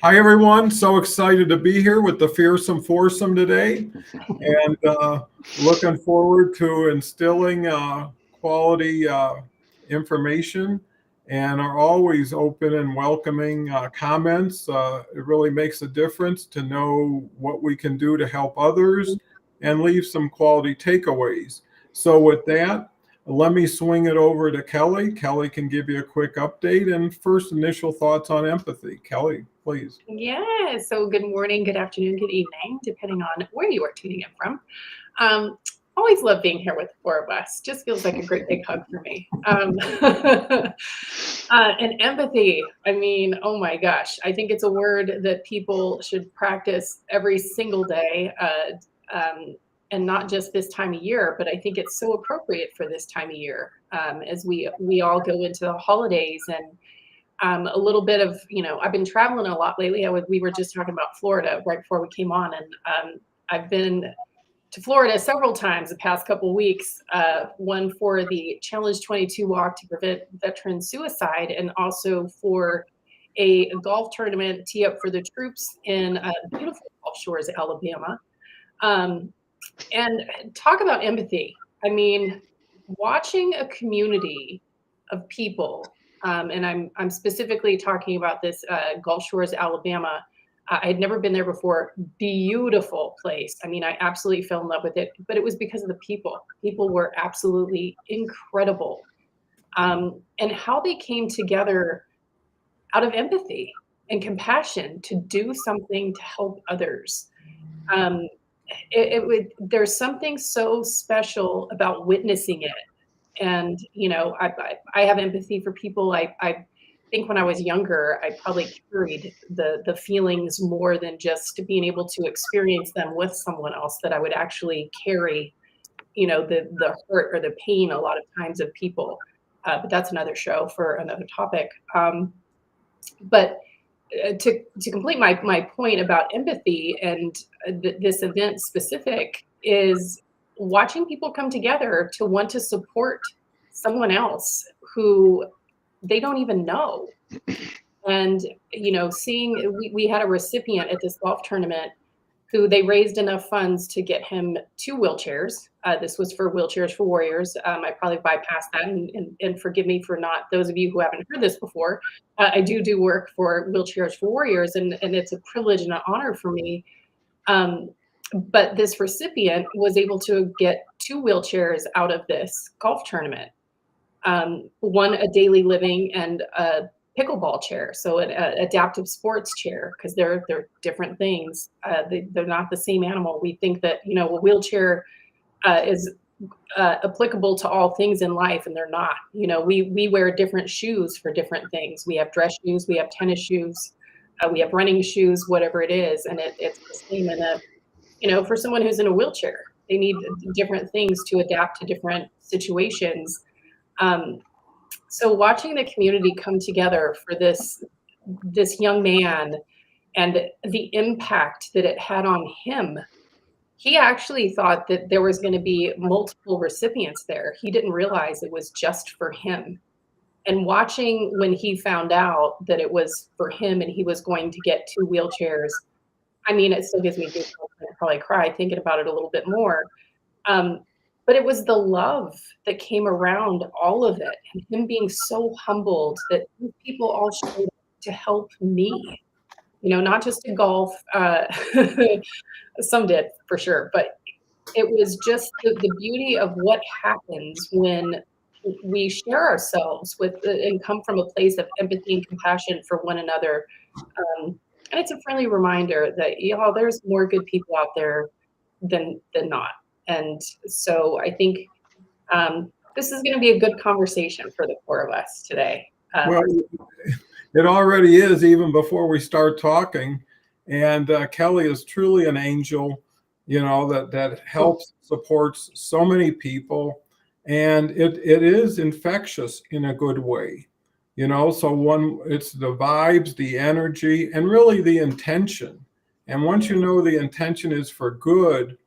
Hi, everyone. So excited to be here with the Fearsome Foursome today, and looking forward to instilling quality information, and are always open and welcoming comments. It really makes a difference to know what we can do to help others and leave some quality takeaways. So, with that, let me swing it over to Kelly. Kelly can give you a quick update and first initial thoughts on empathy. Kelly, please. Yeah, so good morning, good afternoon, good evening, depending on where you are tuning in from. Um, Always love being here with the four of us. Just feels like a great big hug for me. And empathy, I mean, oh my gosh, I think it's a word that people should practice every single day. And not just this time of year, but I think it's so appropriate for this time of year as we all go into the holidays and a little bit of, I've been traveling a lot lately. We were just talking about Florida right before we came on, and I've been to Florida several times the past couple of weeks. One for the Challenge 22 walk to prevent veteran suicide, and also for a golf tournament tee up for the troops in beautiful Gulf Shores, Alabama. Um, and talk about empathy. I mean, watching a community of people, and I'm specifically talking about this Gulf Shores, Alabama. I had never been there before. Beautiful place. I mean, I absolutely fell in love with it, but it was because of the people. People were absolutely incredible, and how they came together out of empathy and compassion to do something to help others. Um, there's something so special about witnessing it. And I have empathy for people. I think when I was younger, I probably carried the feelings more than just being able to experience them with someone else, that I would actually carry, the hurt or the pain a lot of times of people. But that's another show for another topic. But to complete my point about empathy and this event specific is watching people come together to want to support someone else who they don't even know. And seeing we had a recipient at this golf tournament who they raised enough funds to get him two wheelchairs. This was for Wheelchairs for Warriors. I probably bypassed that, and forgive me for not, those of you who haven't heard this before. I do work for Wheelchairs for Warriors, and it's a privilege and an honor for me. But this recipient was able to get two wheelchairs out of this golf tournament. One a daily living and a pickleball chair, so an adaptive sports chair, because they're different things. They're not the same animal. We think that a wheelchair is applicable to all things in life, and they're not. We wear different shoes for different things. We have dress shoes, we have tennis shoes, we have running shoes, whatever it is, and it's the same in for someone who's in a wheelchair. They need different things to adapt to different situations. So watching the community come together for this young man and the impact that it had on him, he actually thought that there was going to be multiple recipients there. He didn't realize it was just for him. And watching when he found out that it was for him and he was going to get two wheelchairs, I mean, it still gives me goosebumps. I probably cry thinking about it a little bit more. But it was the love that came around all of it, and him being so humbled that people all showed up to help me, not just to golf. Some did for sure, but it was just the beauty of what happens when we share ourselves with and come from a place of empathy and compassion for one another. And it's a friendly reminder that there's more good people out there than not. And so I think this is going to be a good conversation for the four of us today. Well, it already is, even before we start talking. And Kelly is truly an angel, that helps, supports so many people. And it is infectious in a good way, so it's the vibes, the energy, and really the intention. And once you know the intention is for good,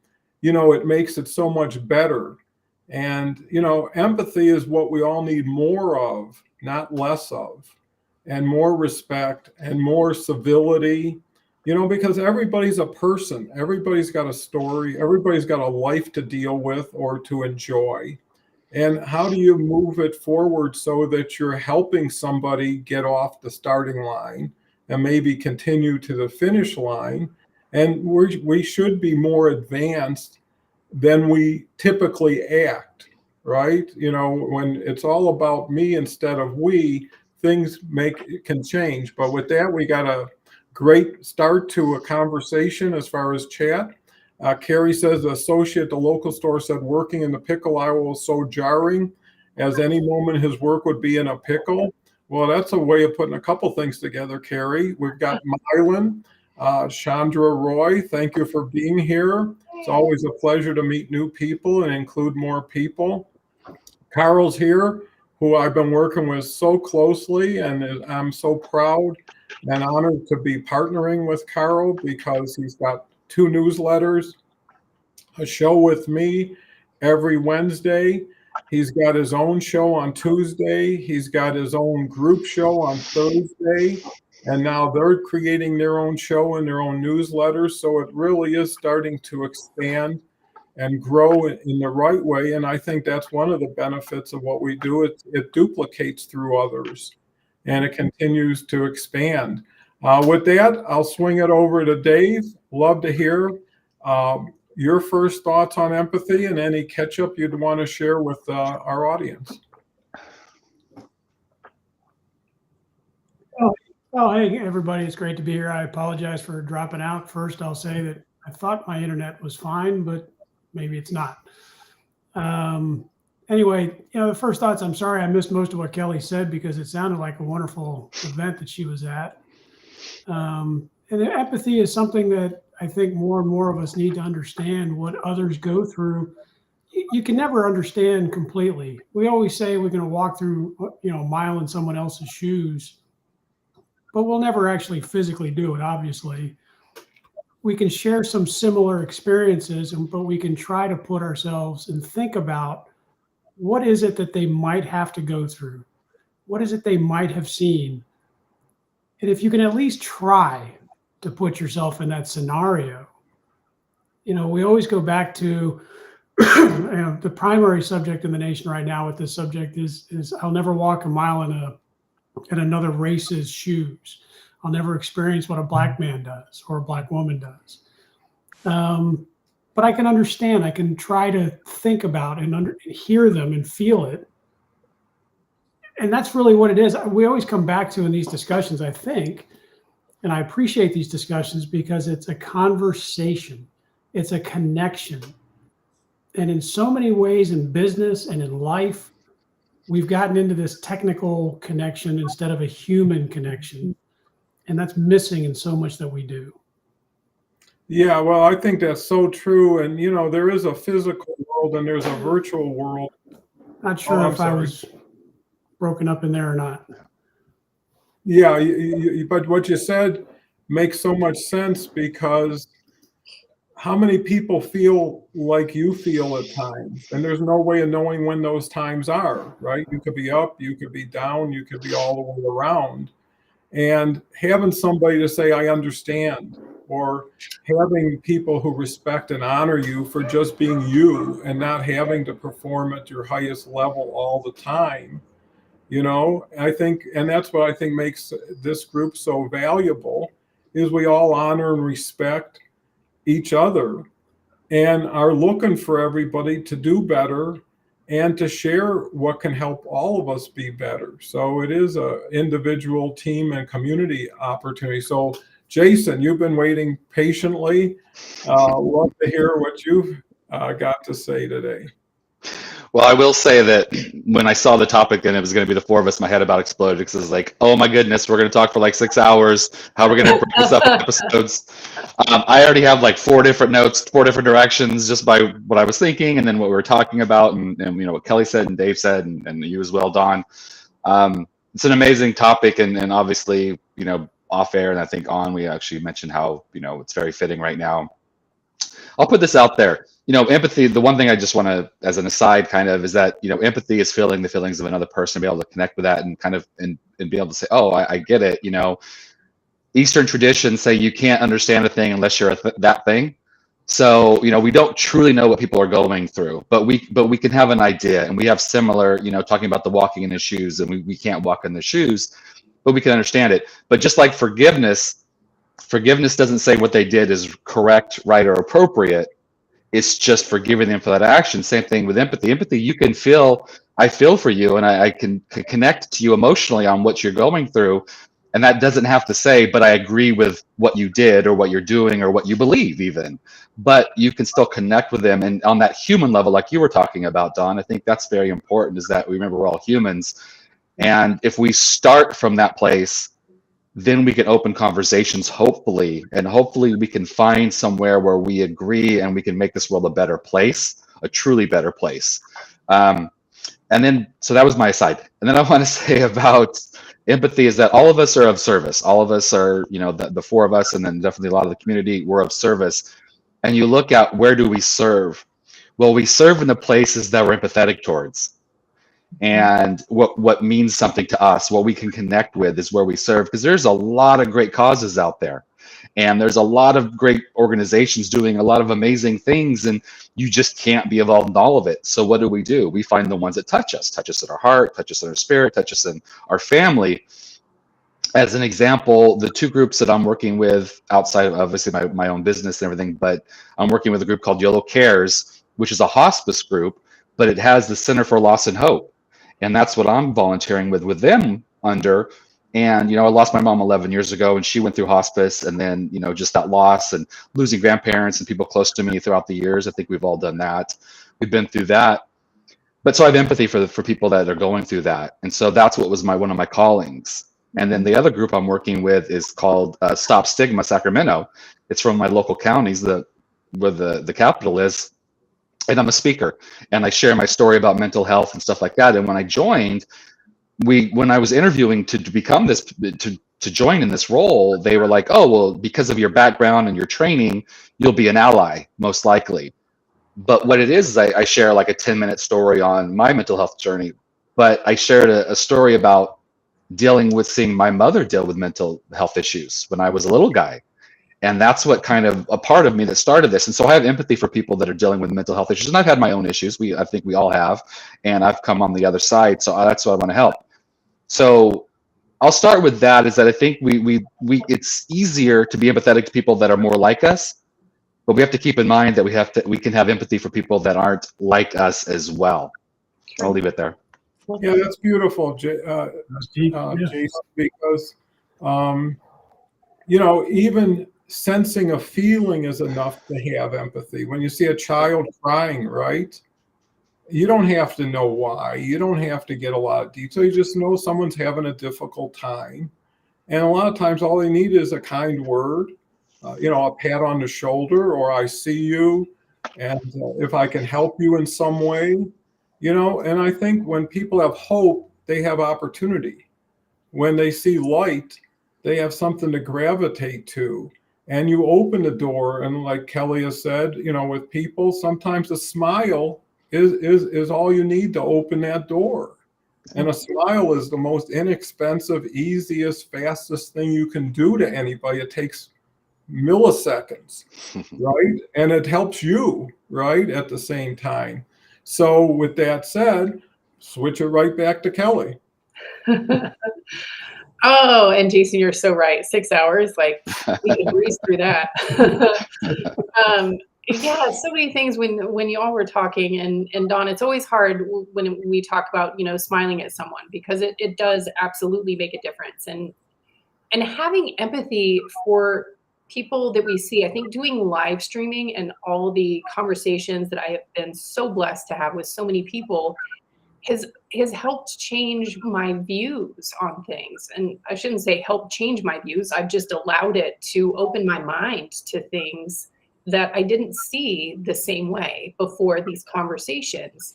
it makes it so much better. And, empathy is what we all need more of, not less of. and more respect and more civility, because everybody's a person. Everybody's got a story. Everybody's got a life to deal with or to enjoy. And how do you move it forward so that you're helping somebody get off the starting line and maybe continue to the finish line? And we should be more advanced than we typically act, right? When it's all about me instead of we, things can change. But with that, we got a great start to a conversation as far as chat. Carrie says the associate at the local store said working in the pickle aisle was so jarring, as any moment his work would be in a pickle. Well, that's a way of putting a couple things together, Carrie. We've got Mylan, Chandra Roy, thank you for being here. It's always a pleasure to meet new people and include more people. Carl's here, who I've been working with so closely, and I'm so proud and honored to be partnering with Carl because he's got 2 newsletters, a show with me every Wednesday. He's got his own show on Tuesday. He's got his own group show on Thursday. And now they're creating their own show and their own newsletters. So it really is starting to expand and grow in the right way. And I think that's one of the benefits of what we do. It duplicates through others and it continues to expand. With that, I'll swing it over to Dave. Love to hear your first thoughts on empathy and any catch up you'd want to share with our audience. Oh, hey, everybody. It's great to be here. I apologize for dropping out. First, I'll say that I thought my internet was fine, but maybe it's not. Anyway, the first thoughts, I'm sorry I missed most of what Kelle said because it sounded like a wonderful event that she was at. And empathy is something that I think more and more of us need to understand what others go through. You can never understand completely. We always say we're going to walk through, a mile in someone else's shoes, but we'll never actually physically do it, obviously. We can share some similar experiences, but we can try to put ourselves and think about what is it that they might have to go through? What is it they might have seen? And if you can at least try to put yourself in that scenario, we always go back to the primary subject in the nation right now with this subject is I'll never walk a mile in another race's shoes. I'll never experience what a black man does or a black woman does. But I can understand. I can try to think about and hear them and feel it. And that's really what it is. We always come back to in these discussions, I think, and I appreciate these discussions because it's a conversation. It's a connection. And in so many ways in business and in life, we've gotten into this technical connection instead of a human connection. And that's missing in so much that we do. Yeah, well, I think that's so true. And, there is a physical world and there's a virtual world. Not sure if I was broken up in there or not. Yeah, but what you said makes so much sense because how many people feel like you feel at times? And there's no way of knowing when those times are, right? You could be up, you could be down, you could be all the way around. And having somebody to say, I understand, or having people who respect and honor you for just being you and not having to perform at your highest level all the time, I think, and that's what I think makes this group so valuable, is we all honor and respect each other and are looking for everybody to do better and to share what can help all of us be better. So it is an individual, team, and community opportunity. So Jason, you've been waiting patiently. Love to hear what you've got to say today. Well, I will say that when I saw the topic and it was going to be the 4 of us, my head about exploded because it was like, oh my goodness, we're going to talk for like 6 hours. How are we going to break this up in episodes? I already have like 4 different notes, 4 different directions just by what I was thinking and then what we were talking about and what Kelle said and Dave said and you as well, Don. It's an amazing topic and obviously, off air and I think on, we actually mentioned how, it's very fitting right now. I'll put this out there. Empathy, the one thing I just want to, as an aside kind of, is that, empathy is feeling the feelings of another person, be able to connect with that and kind of, and be able to say, oh, I get it. Eastern traditions say you can't understand a thing unless you're that thing. So, we don't truly know what people are going through, but we can have an idea, and we have similar, talking about the walking in his shoes, and we can't walk in their shoes, but we can understand it. But just like forgiveness doesn't say what they did is correct, right, or appropriate. It's just forgiving them for that action. Same thing with empathy. Empathy, you can feel, I feel for you, and I can connect to you emotionally on what you're going through. And that doesn't have to say, but I agree with what you did or what you're doing or what you believe even. But you can still connect with them. And on that human level, like you were talking about, Don, I think that's very important, is that we remember we're all humans. And if we start from that place, then we can open conversations, hopefully, and hopefully we can find somewhere where we agree and we can make this world a better place, a truly better place. And then, so that was my side. And then I want to say about empathy is that all of us are of service. All of us are, the four of us, and then definitely a lot of the community, we're of service. And you look at, where do we serve? Well, we serve in the places that we're empathetic towards. And what means something to us, what we can connect with, is where we serve, because there's a lot of great causes out there, and there's a lot of great organizations doing a lot of amazing things, and you just can't be involved in all of it. So what do? We find the ones that touch us in our heart, touch us in our spirit, touch us in our family. As an example, the two groups that I'm working with outside of obviously my own business and everything, but I'm working with a group called YOLO Cares, which is a hospice group, but it has the Center for Loss and Hope. And that's what I'm volunteering with them under. And, I lost my mom 11 years ago, and she went through hospice, and then, just that loss and losing grandparents and people close to me throughout the years. I think we've all done that. We've been through that. But so I have empathy for people that are going through that. And so that's what was one of my callings. And then the other group I'm working with is called Stop Stigma Sacramento. It's from my local counties, where the capital is. And I'm a speaker, and I share my story about mental health and stuff like that. And when I joined, when I was interviewing to become this, to join in this role, they were like, oh, well, because of your background and your training, you'll be an ally, most likely. But what it is I share like a 10-minute story on my mental health journey. But I shared a story about dealing with seeing my mother deal with mental health issues when I was a little guy. And that's what kind of a part of me that started this. And so I have empathy for people that are dealing with mental health issues. And I've had my own issues. I think we all have. And I've come on the other side. So that's what I want to help. So I'll start with that, is that I think it's easier to be empathetic to people that are more like us. But we have to keep in mind that we can have empathy for people that aren't like us as well. Sure. I'll leave it there. Yeah, that's beautiful, Jason, because, even sensing a feeling is enough to have empathy. When you see a child crying, right? You don't have to know why. You don't have to get a lot of detail. You just know someone's having a difficult time. And a lot of times all they need is a kind word, a pat on the shoulder, or I see you, and if I can help you in some way, and I think when people have hope, they have opportunity. When they see light, they have something to gravitate to. And you open the door, and like Kelly has said, with people, sometimes a smile is all you need to open that door. And a smile is the most inexpensive, easiest, fastest thing you can do to anybody. It takes milliseconds, right? And it helps you, right, at the same time. So with that said, switch it right back to Kelly. Oh, and Jason, you're so right. 6 hours, like we can breeze through that. Yeah, so many things when you all were talking, and Dawn, it's always hard when we talk about, smiling at someone, because it does absolutely make a difference. And having empathy for people that we see, I think doing live streaming and all the conversations that I have been so blessed to have with so many people has helped change my views on things. And I shouldn't say help change my views. I've just allowed it to open my mind to things that I didn't see the same way before these conversations.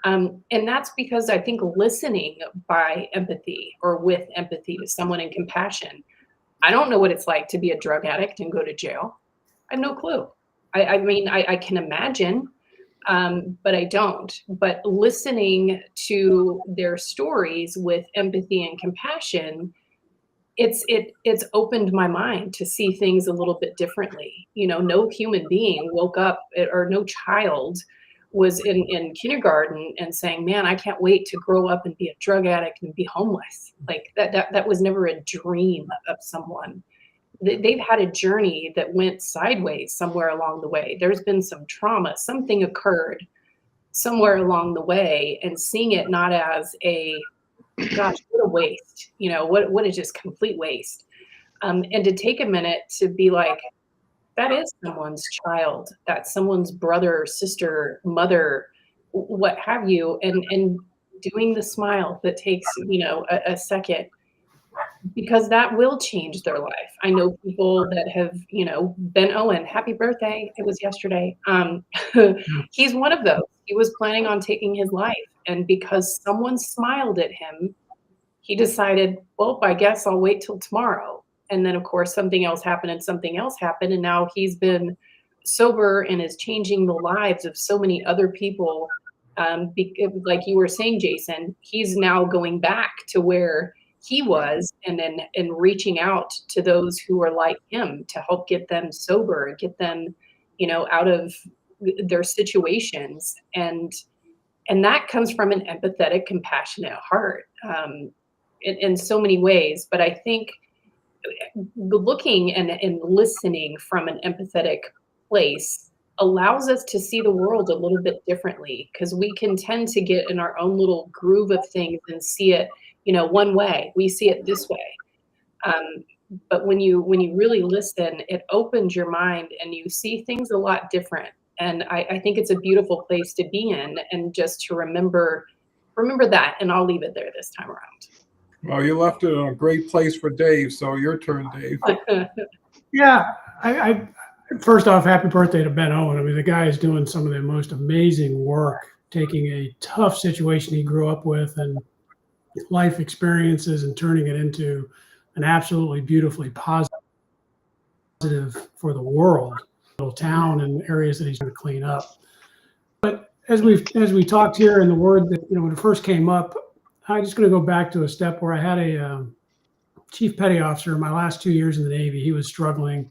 And that's because I think listening by empathy or with empathy to someone in compassion. I don't know what it's like to be a drug addict and go to jail. I have no clue. I mean, I can imagine, but I don't. But listening to their stories with empathy and compassion, it's opened my mind to see things a little bit differently. You know, no human being woke up, or no child was in kindergarten and saying, man, I can't wait to grow up and be a drug addict and be homeless. Like that was never a dream of someone. They've had a journey that went sideways somewhere along the way. There's been some trauma, something occurred somewhere along the way, and seeing it not as a, gosh, what a waste, you know, what a just complete waste. And to take a minute to be like, that is someone's child, that's someone's brother, sister, mother, what have you, and doing the smile that takes, you know, a second, because that will change their life. I know people that have, you know, Ben Owen, happy birthday, it was yesterday. He's one of those. He was planning on taking his life, and because someone smiled at him, he decided, well, I guess I'll wait till tomorrow. And then, of course, something else happened and something else happened. And now he's been sober and is changing the lives of so many other people. Like you were saying, Jason, he's now going back to where he was, and then reaching out to those who are like him to help get them sober, get them, you know, out of their situations. And that comes from an empathetic, compassionate heart. In so many ways. But I think looking and listening from an empathetic place allows us to see the world a little bit differently, because we can tend to get in our own little groove of things and see it, you know, one way. We see it this way. But when you really listen, it opens your mind and you see things a lot different. And I think it's a beautiful place to be in, and just to remember that. And I'll leave it there this time around. Well, you left it in a great place for Dave, so your turn, Dave. Yeah, I first off, happy birthday to Ben Owen. I mean, the guy is doing some of the most amazing work, taking a tough situation he grew up with and life experiences and turning it into an absolutely beautifully positive for the world, little town and areas that he's going to clean up. But as we talked here, and the word that, you know, when it first came up, I'm just going to go back to a step where I had a chief petty officer in my last 2 years in the Navy. He was struggling.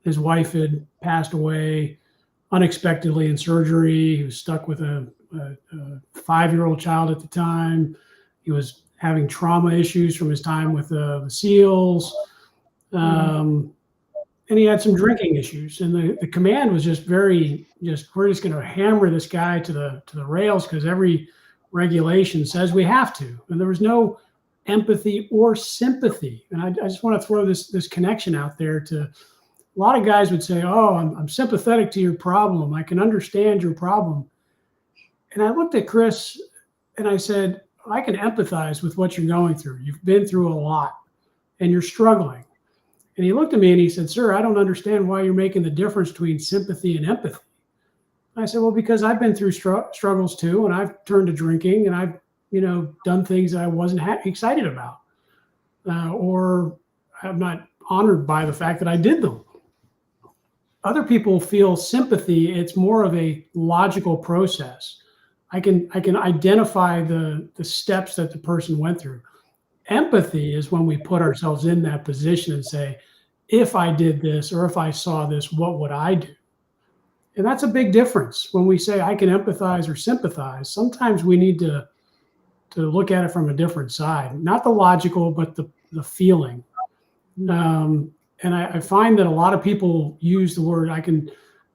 His wife had passed away unexpectedly in surgery. He was stuck with a 5-year-old child at the time. He was having trauma issues from his time with the SEALs. And he had some drinking issues. And the command was just we're just going to hammer this guy to the rails, because every regulation says we have to. And there was no empathy or sympathy. And I just want to throw this connection out there. To a lot of guys would say, oh, I'm sympathetic to your problem. I can understand your problem. And I looked at Chris and I said, I can empathize with what you're going through. You've been through a lot and you're struggling. And he looked at me and he said, sir, I don't understand why you're making the difference between sympathy and empathy. I said, well, because I've been through struggles too, and I've turned to drinking, and I've, you know, done things that I wasn't excited about, or I'm not honored by the fact that I did them. Other people feel sympathy. It's more of a logical process. I can identify the steps that the person went through. Empathy is when we put ourselves in that position and say, if I did this, or if I saw this, what would I do? And that's a big difference. When we say I can empathize or sympathize, sometimes we need to look at it from a different side, not the logical, but the feeling. And I find that a lot of people use the word, I can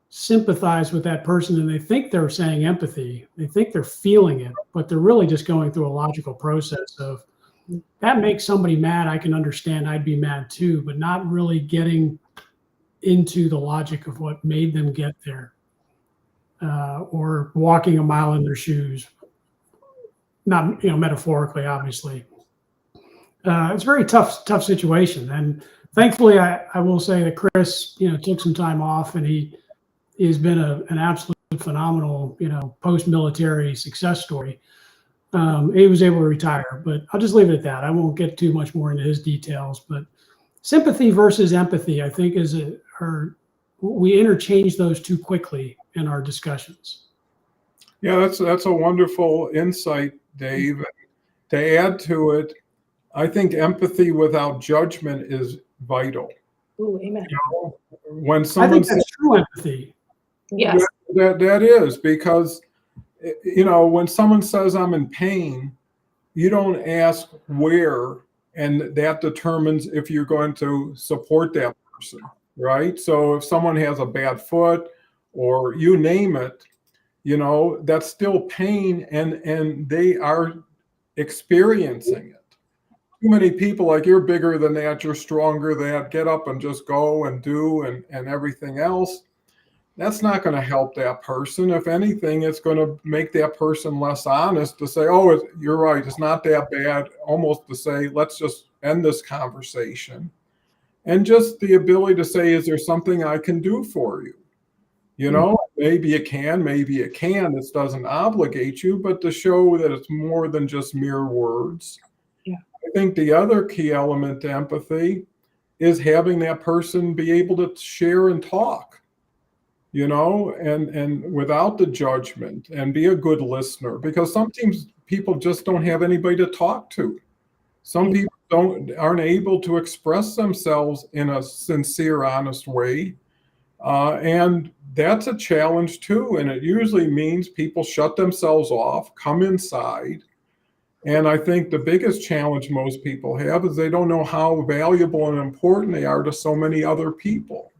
sympathize with that person, and they think they're saying empathy. They think they're feeling it, but they're really just going through a logical process of, that makes somebody mad. I can understand. I'd be mad too, but not really getting into the logic of what made them get there, or walking a mile in their shoes. Not, you know, metaphorically, obviously. It's a very tough situation. And thankfully, I will say that Chris, you know, took some time off, and he's been an absolute phenomenal, you know, post-military success story. He was able to retire, but I'll just leave it at that. I won't get too much more into his details, but sympathy versus empathy, I think, are we interchange those too quickly in our discussions. Yeah, that's a wonderful insight, Dave. To add to it, I think empathy without judgment is vital. Ooh, amen. When I someone think that's true empathy. Yes. that is because when someone says I'm in pain, you don't ask where, and that determines if you're going to support that person, right? So if someone has a bad foot or you name it, that's still pain, and they are experiencing it. Too many people, like, you're bigger than that, you're stronger than that, get up and just go and do and everything else. That's not going to help that person. If anything, it's going to make that person less honest to say, oh, you're right, it's not that bad. Almost to say, let's just end this conversation. And just the ability to say, is there something I can do for you? Maybe it can, maybe it can. This doesn't obligate you, but to show that it's more than just mere words. Yeah. I think the other key element to empathy is having that person be able to share and talk, and without the judgment, and be a good listener, because sometimes people just don't have anybody to talk to. Some people aren't able to express themselves in a sincere, honest way. And that's a challenge too. And it usually means people shut themselves off, come inside. And I think the biggest challenge most people have is they don't know how valuable and important they are to so many other people.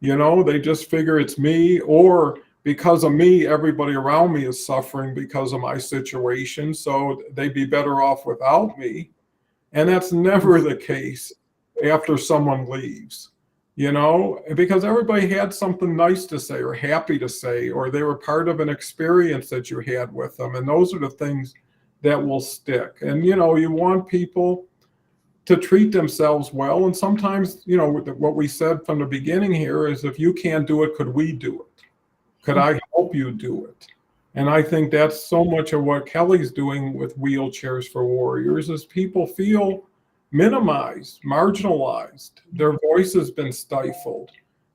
They just figure it's me, or because of me, everybody around me is suffering because of my situation. So they'd be better off without me. And that's never the case after someone leaves. Because everybody had something nice to say or happy to say, or they were part of an experience that you had with them. And those are the things that will stick. And, you want people to treat themselves well. And sometimes, what we said from the beginning here is, if you can't do it, could we do it? Could I help you do it? And I think that's so much of what Kelle's doing with Wheelchairs for Warriors, is people feel minimized, marginalized. Their voice has been stifled.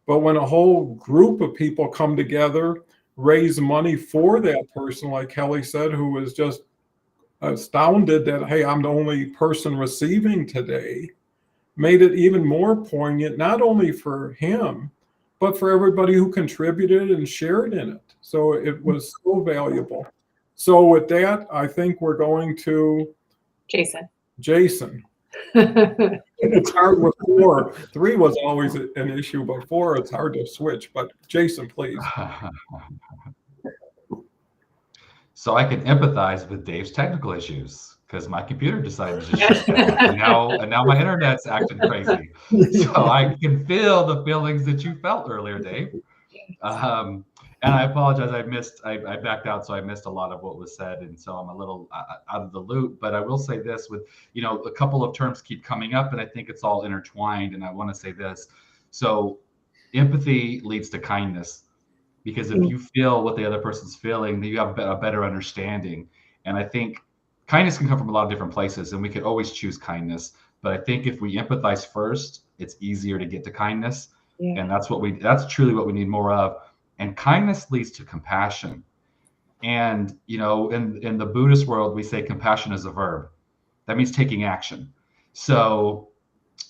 But when a whole group of people come together, raise money for that person, like Kelle said, who was just astounded that, hey, I'm the only person receiving today, made it even more poignant, not only for him, but for everybody who contributed and shared in it. So it was so valuable. So with that, I think we're going to Jason. It's hard with 4. 3 was always an issue, but 4, it's hard to switch. But Jason, please. So I can empathize with Dave's technical issues, because my computer decided to shut down, and now my internet's acting crazy. So I can feel the feelings that you felt earlier, Dave. And I apologize, I backed out, so I missed a lot of what was said, and so I'm a little out of the loop. But I will say this, with a couple of terms keep coming up, and I think it's all intertwined. And I want to say this: so empathy leads to kindness. Because if you feel what the other person's feeling, then you have a better understanding. And I think kindness can come from a lot of different places, and we could always choose kindness. But I think if we empathize first, it's easier to get to kindness. Yeah. And that's truly what we need more of. And kindness leads to compassion. And, in the Buddhist world, we say compassion is a verb. That means taking action. So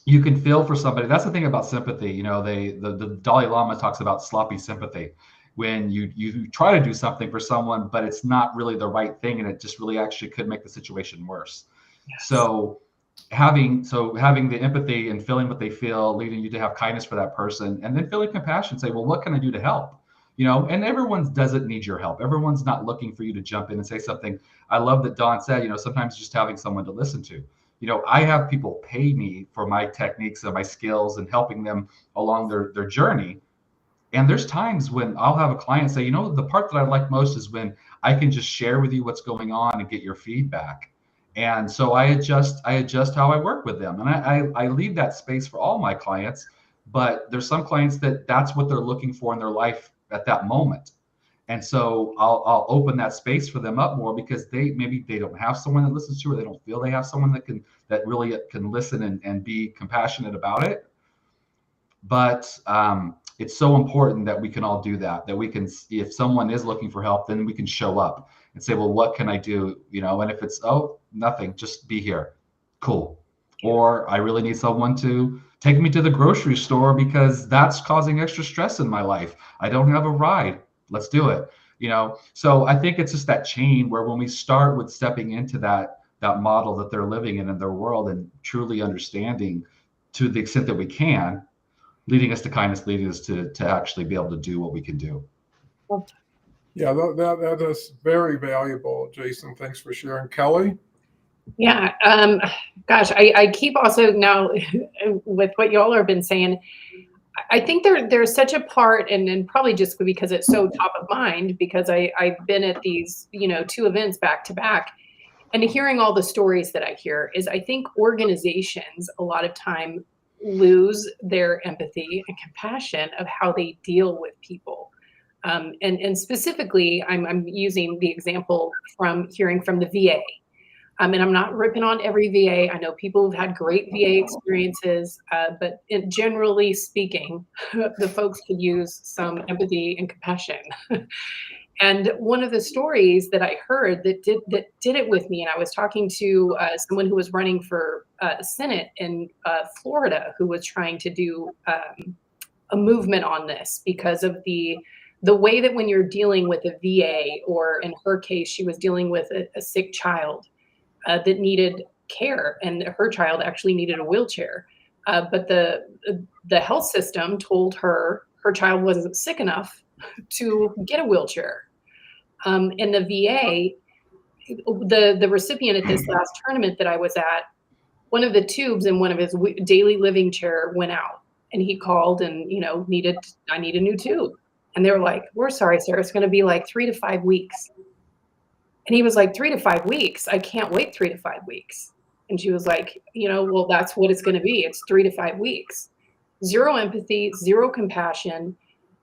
you can feel for somebody. That's the thing about sympathy. The Dalai Lama talks about sloppy sympathy. When you try to do something for someone, but it's not really the right thing, and it just really actually could make the situation worse. Yes. So having the empathy and feeling what they feel, leading you to have kindness for that person, and then feeling compassion, say, well, what can I do to help? And everyone doesn't need your help. Everyone's not looking for you to jump in and say something. I love that Dawn said, sometimes just having someone to listen to. I have people pay me for my techniques and my skills and helping them along their journey. And there's times when I'll have a client say, the part that I like most is when I can just share with you what's going on and get your feedback. And so I adjust how I work with them. And I leave that space for all my clients, but there's some clients that's what they're looking for in their life at that moment. And so I'll open that space for them up more, because maybe they don't have someone that listens to, or they don't feel they have someone that really can listen and be compassionate about it. But it's so important that we can all do that, that we can, if someone is looking for help, then we can show up and say, well, what can I do? And if it's, oh, nothing, just be here. Cool. Or I really need someone to take me to the grocery store because that's causing extra stress in my life. I don't have a ride. Let's do it. So I think it's just that chain where when we start with stepping into that model that they're living in their world and truly understanding to the extent that we can, leading us to kindness, leading us to actually be able to do what we can do. Yeah, that is very valuable, Jason. Thanks for sharing. Kelly? Yeah. Gosh, I keep also now with what y'all have been saying, I think there's such a part, and probably just because it's so top of mind, because I've been at these, 2 events back to back, and hearing all the stories that I hear is I think organizations a lot of time lose their empathy and compassion of how they deal with people. And specifically, I'm using the example from hearing from the VA. And I'm not ripping on every VA. I know people who've had great VA experiences, but generally speaking, the folks could use some empathy and compassion. And one of the stories that I heard that did it with me, and I was talking to someone who was running for Senate in Florida, who was trying to do a movement on this because of the way that when you're dealing with a VA, or in her case, she was dealing with a sick child that needed care, and her child actually needed a wheelchair. But the health system told her child wasn't sick enough to get a wheelchair. And the VA, the recipient at this last tournament that I was at, one of the tubes in one of his daily living chair went out, and he called and, I need a new tube. And they were like, we're sorry, sir, it's going to be like 3 to 5 weeks. And he was like, 3 to 5 weeks? I can't wait 3 to 5 weeks. And she was like, well, that's what it's going to be. It's 3 to 5 weeks. Zero empathy, zero compassion,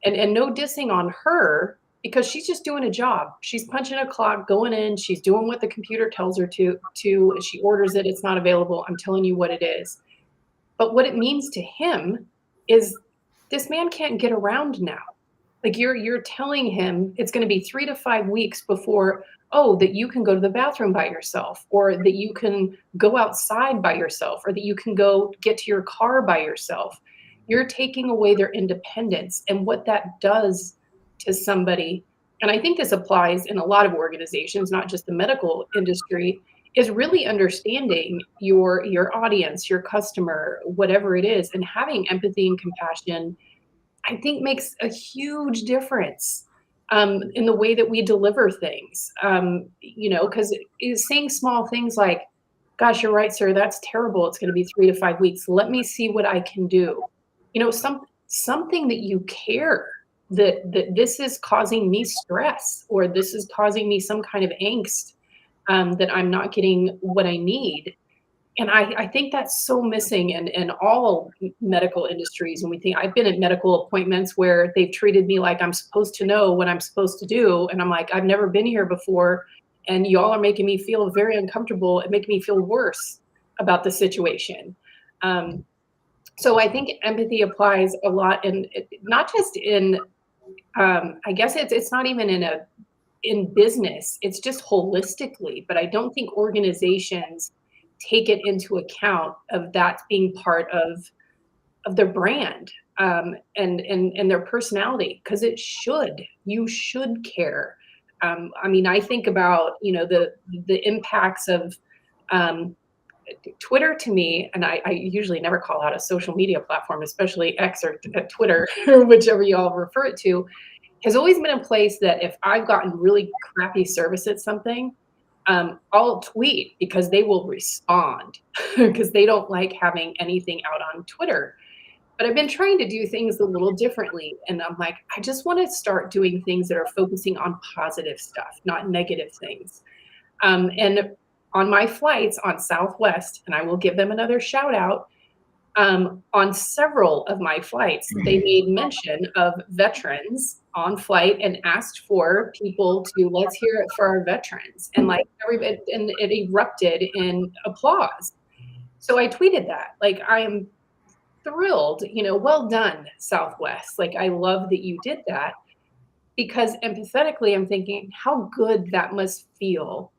and no dissing on her, because she's just doing a job. She's punching a clock, going in, she's doing what the computer tells her to. She orders it, it's not available. I'm telling you what it is. But what it means to him is this man can't get around now. Like you're telling him it's going to be 3 to 5 weeks before, that you can go to the bathroom by yourself, or that you can go outside by yourself, or that you can go get to your car by yourself. You're taking away their independence, and what that does to somebody, and I think this applies in a lot of organizations, not just the medical industry, is really understanding your audience, your customer, whatever it is, and having empathy and compassion, I think makes a huge difference in the way that we deliver things. Because saying small things like, gosh, you're right, sir, that's terrible. It's going to be 3 to 5 weeks. Let me see what I can do. Something that you care that this is causing me stress, or this is causing me some kind of angst, that I'm not getting what I need. And I think that's so missing in all medical industries. And I've been at medical appointments where they've treated me like I'm supposed to know what I'm supposed to do. And I'm like, I've never been here before. And y'all are making me feel very uncomfortable and making me feel worse about the situation. So I think empathy applies a lot, and not just in, I guess it's not even in business, it's just holistically, but I don't think organizations take it into account of that being part of their brand, and their personality, because you should care. I think about, the impacts of Twitter to me, and I usually never call out a social media platform, especially X or Twitter, whichever you all refer it to, has always been a place that if I've gotten really crappy service at something, I'll tweet, because they will respond because they don't like having anything out on Twitter. But I've been trying to do things a little differently. And I'm like, I just want to start doing things that are focusing on positive stuff, not negative things. And on my flights on Southwest, and I will give them another shout out, on several of my flights, they made mention of veterans on flight and asked for people to, let's hear it for our veterans. And and it erupted in applause. So I tweeted that, like, I am thrilled, well done, Southwest. Like, I love that you did that, because empathetically, I'm thinking how good that must feel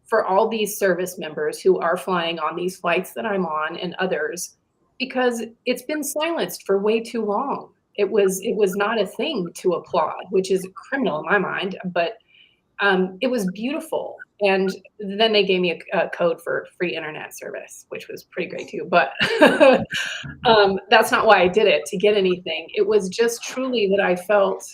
for all these service members who are flying on these flights that I'm on and others, because it's been silenced for way too long. It was not a thing to applaud, which is criminal in my mind, but it was beautiful. And then they gave me a code for free internet service, which was pretty great too. But that's not why I did it, to get anything. It was just truly that I felt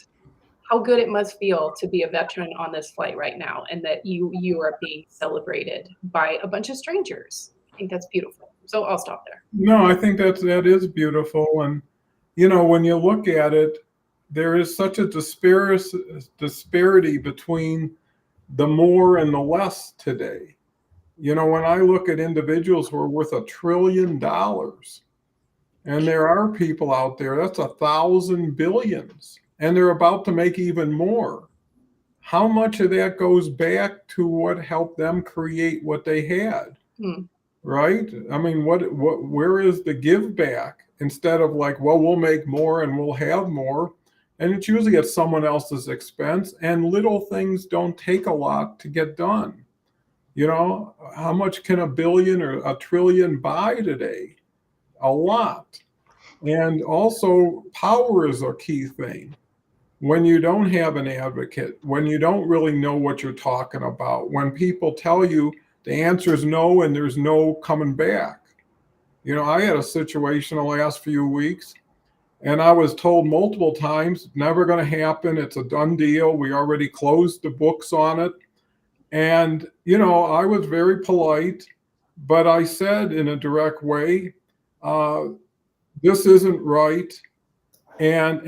how good it must feel to be a veteran on this flight right now, and that you are being celebrated by a bunch of strangers. I think that's beautiful. So I'll stop there. No, I think that is beautiful. And, when you look at it, there is such a disparity between the more and the less today. When I look at individuals who are worth $1 trillion, and there are people out there, that's 1,000 billions, and they're about to make even more. How much of that goes back to what helped them create what they had? Right? I mean, where is the give back, instead of like, well, we'll make more and we'll have more, and it's usually at someone else's expense, and little things don't take a lot to get done. How much can $1 billion or $1 trillion buy today? A lot. And also, power is a key thing. When you don't have an advocate, when you don't really know what you're talking about, when people tell you the answer is no and there's no coming back. I had a situation the last few weeks, and I was told multiple times, never going to happen. It's a done deal. We already closed the books on it. And, I was very polite, but I said in a direct way, this isn't right. And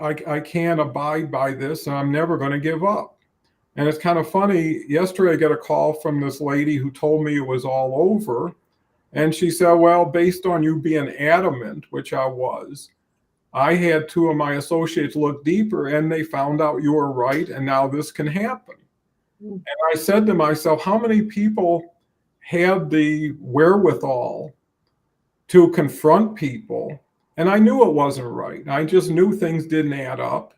I can't abide by this, and I'm never going to give up. And it's kind of funny. Yesterday, I got a call from this lady who told me it was all over. And she said, well, based on you being adamant, which I was, I had 2 of my associates look deeper, and they found out you were right, and now this can happen. And I said to myself, how many people have the wherewithal to confront people? And I knew it wasn't right. I just knew things didn't add up.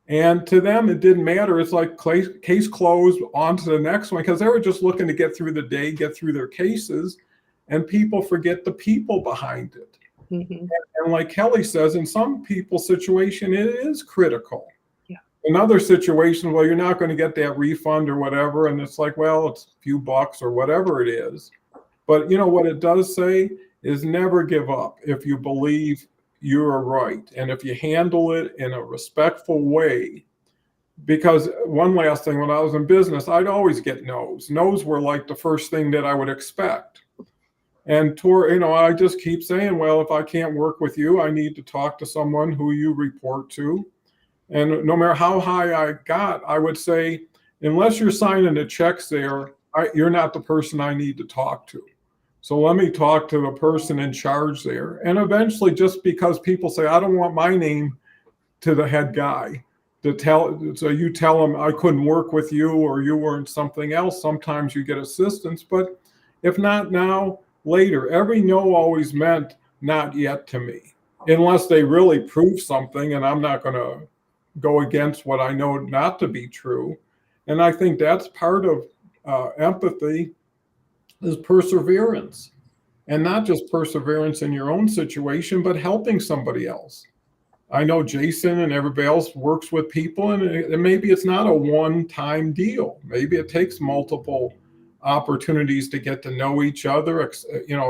And to them, it didn't matter. It's like case closed, on to the next one, because they were just looking to get through the day, get through their cases, and people forget the people behind it. And like Kelle says, in some people's situation, it is critical. In other situations, well, you're not going to get that refund or whatever. And it's like, well, it's a few bucks or whatever it is. But what it does say is never give up if you believe you're right, and if you handle it in a respectful way. Because one last thing, when I was in business, I'd always get no's. No's were like the first thing that I would expect. And I just keep saying, well, if I can't work with you, I need to talk to someone who you report to. And no matter how high I got, I would say, unless you're signing the checks there, you're not the person I need to talk to. So let me talk to the person in charge there. And eventually, just because people say, I don't want my name to the head guy, so you tell them I couldn't work with you, or you weren't something else. Sometimes you get assistance, but if not now, later. Every no always meant not yet to me, unless they really prove something, and I'm not going to go against what I know not to be true. And I think that's part of empathy, is perseverance, and not just perseverance in your own situation, but helping somebody else. I know Jason and everybody else works with people, and maybe it's not a one-time deal. Maybe it takes multiple opportunities to get to know each other,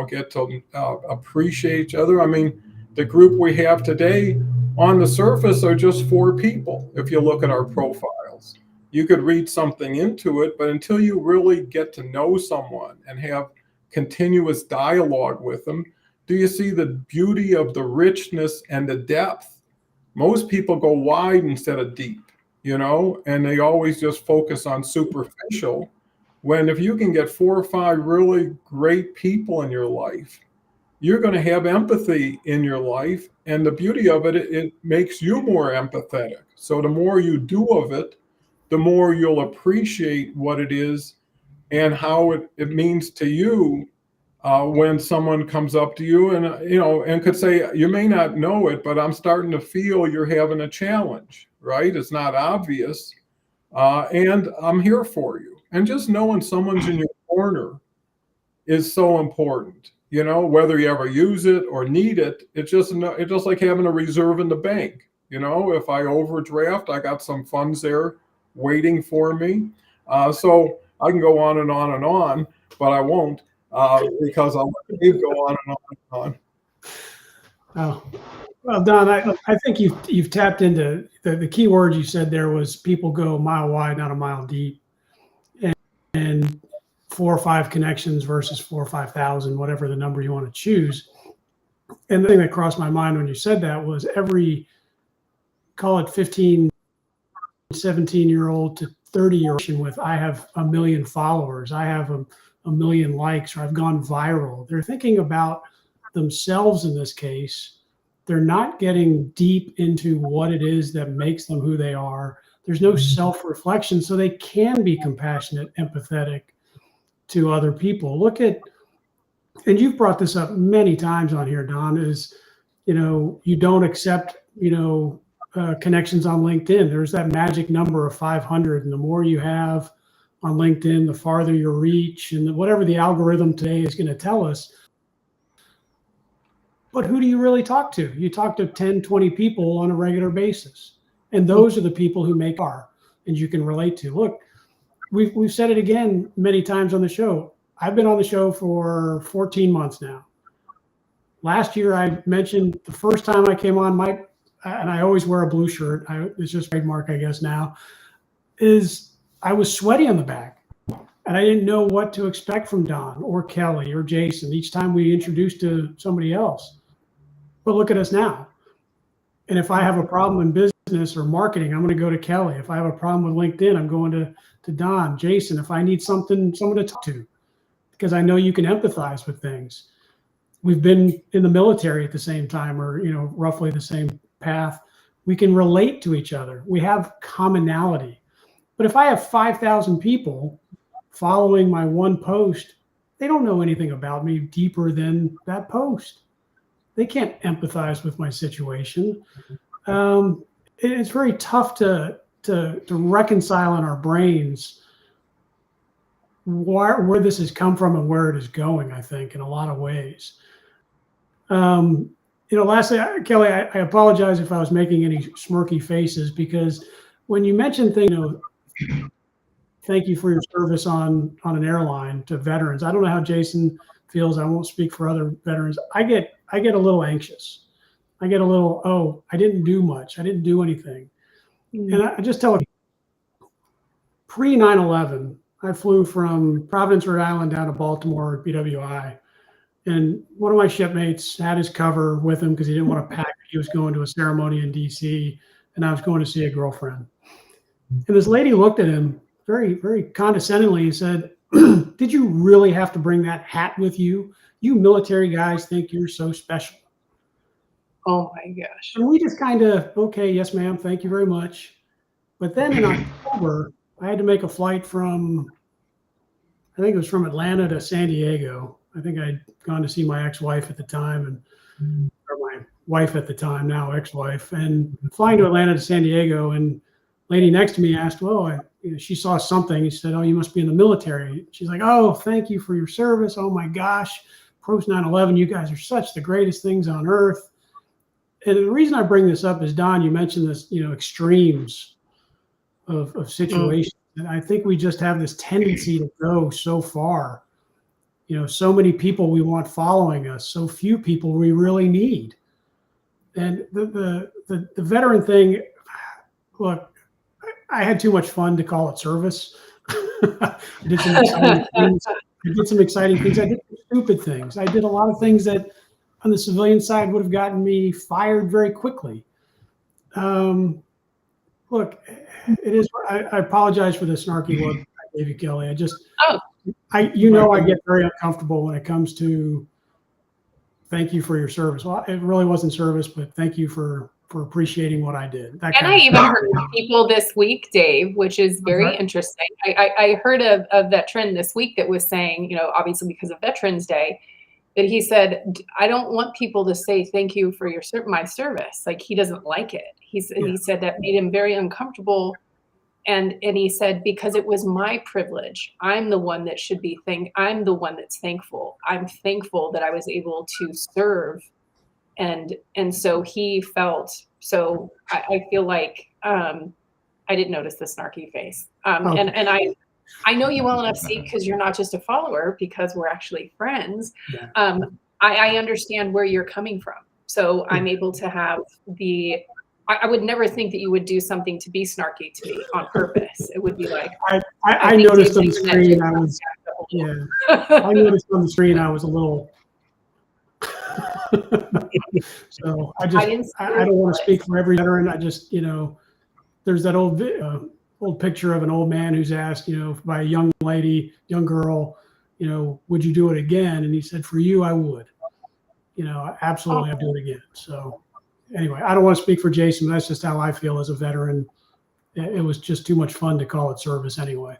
get to appreciate each other. I mean, the group we have today on the surface are just 4 people. If you look at our profiles, you could read something into it, but until you really get to know someone and have continuous dialogue with them, do you see the beauty of the richness and the depth? Most people go wide instead of deep, and they always just focus on superficial. When if you can get 4 or 5 really great people in your life, you're going to have empathy in your life. And the beauty of it, it makes you more empathetic. So the more you do of it, the more you'll appreciate what it is and how it means to you when someone comes up to you and and could say, you may not know it, but I'm starting to feel you're having a challenge, right? It's not obvious, and I'm here for you. And just knowing someone's in your corner is so important. Whether you ever use it or need it, it's just like having a reserve in the bank. If I overdraft, I got some funds there waiting for me. So I can go on and on and on, but I won't. Because I'll let Dave go on and on and on. Oh, well, Don, I think you've tapped into the key word you said there was people go a mile wide, not a mile deep, and 4 or 5 connections versus 4 or 5,000, whatever the number you want to choose. And the thing that crossed my mind when you said that was every, call it 15, 17-year-old to 30-year-old with, I have 1 million followers, I have a million likes, or I've gone viral. They're thinking about themselves in this case. They're not getting deep into what it is that makes them who they are. There's no self-reflection, so they can be compassionate, empathetic to other people. Look at, and you've brought this up many times on here, Don, is, you don't accept, connections on LinkedIn. There's that magic number of 500, and the more you have on LinkedIn, the farther your reach, and whatever the algorithm today is going to tell us. But who do you really talk to? You talk to 10, 20 people on a regular basis. And those are the people who make and you can relate to. Look, we've said it again many times on the show. I've been on the show for 14 months now. Last year, I mentioned the first time I came on, and I always wear a blue shirt. It's just trademark, I guess now, is I was sweaty on the back, and I didn't know what to expect from Don or Kelly or Jason each time we introduced to somebody else. But look at us now. And if I have a problem in business or marketing, I'm going to go to Kelly. If I have a problem with LinkedIn, I'm going to Don, Jason. If I need someone to talk to, because I know you can empathize with things. We've been in the military at the same time, or roughly the same path. We can relate to each other. We have commonality. But if I have 5,000 people following my one post, they don't know anything about me deeper than that post. They can't empathize with my situation. It's very tough to reconcile in our brains where this has come from and where it is going, I think, in a lot of ways. Lastly, Kelly, I apologize if I was making any smirky faces, because when you mentioned things, thank you for your service on an airline to veterans. I don't know how Jason feels. I won't speak for other veterans. I get a little anxious. I get a little, I didn't do much. I didn't do anything. And I just tell you, pre 9/11, I flew from Providence, Rhode Island down to Baltimore, BWI. And one of my shipmates had his cover with him because he didn't want to pack. He was going to a ceremony in DC, and I was going to see a girlfriend. And this lady looked at him very, very condescendingly and said, "Did you really have to bring that hat with you? You military guys think you're so special." Oh my gosh. And we just kind of, okay, yes, ma'am, thank you very much. But then in October, I had to make a flight from, I think it was from Atlanta to San Diego. I think I'd gone to see my ex-wife at the time, or my wife at the time, now ex-wife, and flying to Atlanta to San Diego. And lady next to me asked, well, she saw something. He said, "Oh, you must be in the military." She's like, "Oh, thank you for your service. Oh my gosh, post 9/11, you guys are such the greatest things on earth." And the reason I bring this up is, Don, you mentioned this, extremes of situations. And I think we just have this tendency to go so far. So many people we want following us, so few people we really need. And the veteran thing, look, I had too much fun to call it service. I did some exciting things. I did stupid things. I did a lot of things that on the civilian side would have gotten me fired very quickly. Look, it is. I apologize for the snarky look I gave you, Kelly. I get very uncomfortable when it comes to thank you for your service. Well, it really wasn't service, but thank you for for appreciating what I did. That And I even heard people this week, Dave, which is very interesting. I heard a veteran this week that was saying, obviously because of Veterans Day, that he said, I don't want people to say thank you for my service. Like, he doesn't like it. He said that made him very uncomfortable. And he said, because it was my privilege. I'm the one that should be I'm the one that's thankful. I'm thankful that I was able to serve. And so he felt, so I feel like, I didn't notice the snarky face. And I know you well enough, Steve, because you're not just a follower, because we're actually friends. Yeah. I understand where you're coming from. So I'm able to have I would never think that you would do something to be snarky to me on purpose. It would be like, I noticed on the screen, I noticed on the screen, I was a little, so I don't want to speak for every veteran. I just, there's that old picture of an old man who's asked, by a young girl, would you do it again? And he said, for you, I would, absolutely, I'd do it again. So anyway, I don't want to speak for Jason, but that's just how I feel as a veteran. It was just too much fun to call it service anyway.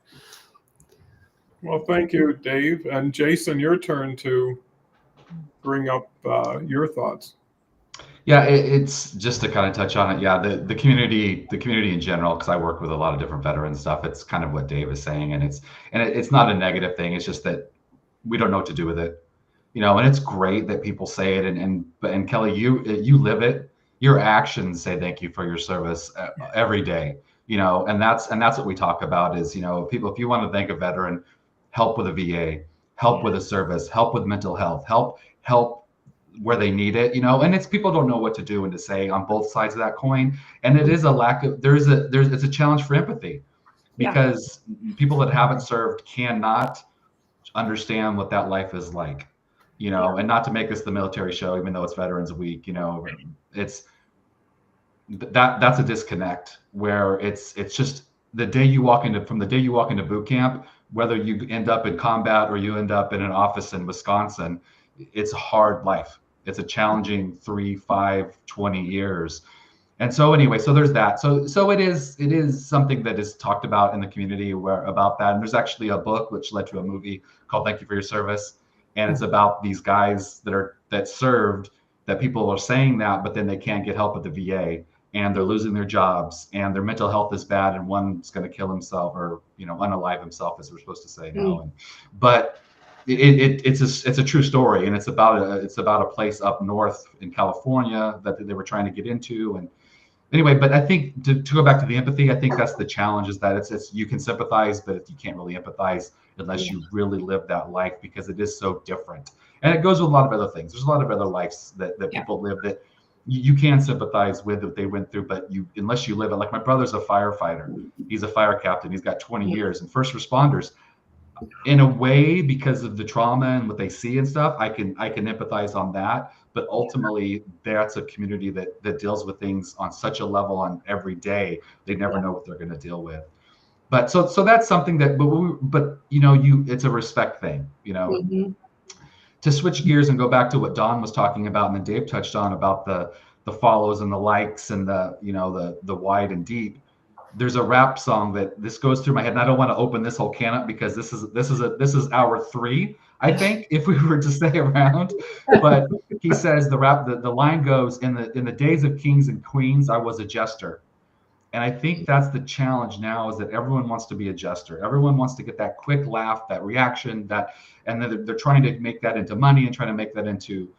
Well, thank you, Dave. And Jason, your turn to bring up your thoughts. Yeah, it's just to kind of touch on it. Yeah, the community in general, because I work with a lot of different veteran stuff. It's kind of what Dave is saying, and it's not a negative thing. It's just that we don't know what to do with it, And it's great that people say it, and Kelly, you live it. Your actions say thank you for your service every day, and that's what we talk about is, people, if you want to thank a veteran, help with a VA, help with a service, help with mental health, help where they need it, and it's people don't know what to do and to say on both sides of that coin. And it is a lack of, it's a challenge for empathy, because people that haven't served cannot understand what that life is like, and not to make this the military show, even though it's Veterans Week, it's that's a disconnect where it's just the day you walk into boot camp, whether you end up in combat or you end up in an office in Wisconsin, it's a hard life. It's a challenging 3, 5, 20 years. And so anyway, so there's that. So it is something that is talked about in the community about that. And there's actually a book which led to a movie called Thank You for Your Service. And it's about these guys that served, that people are saying that, but then they can't get help at the VA, and they're losing their jobs, and their mental health is bad, and one's going to kill himself or unalive himself, as we're supposed to say now. But it's a true story, and it's about a place up north in California that they were trying to get into. And anyway, but I think to go back to the empathy, I think that's the challenge, is that it's you can sympathize, but you can't really empathize unless you really live that life, because it is so different. And it goes with a lot of other things. There's a lot of other lives that people live that you can sympathize with what they went through, but unless you live it. Like my brother's a firefighter. He's a fire captain. He's got 20 years. And first responders, in a way, because of the trauma and what they see and stuff, I can empathize on that. But ultimately, that's a community that deals with things on such a level on every day. They never know what they're going to deal with. But so that's something that, but it's a respect thing, To switch gears and go back to what Don was talking about, and then Dave touched on about the follows and the likes and the wide and deep. There's a rap song that this goes through my head, and I don't want to open this whole can up, because this is hour 3, I think, if we were to stay around. But he says the line goes, in the days of kings and queens, I was a jester. And I think that's the challenge now, is that everyone wants to be a jester. Everyone wants to get that quick laugh, that reaction, and then they're trying to make that into money and trying to make that into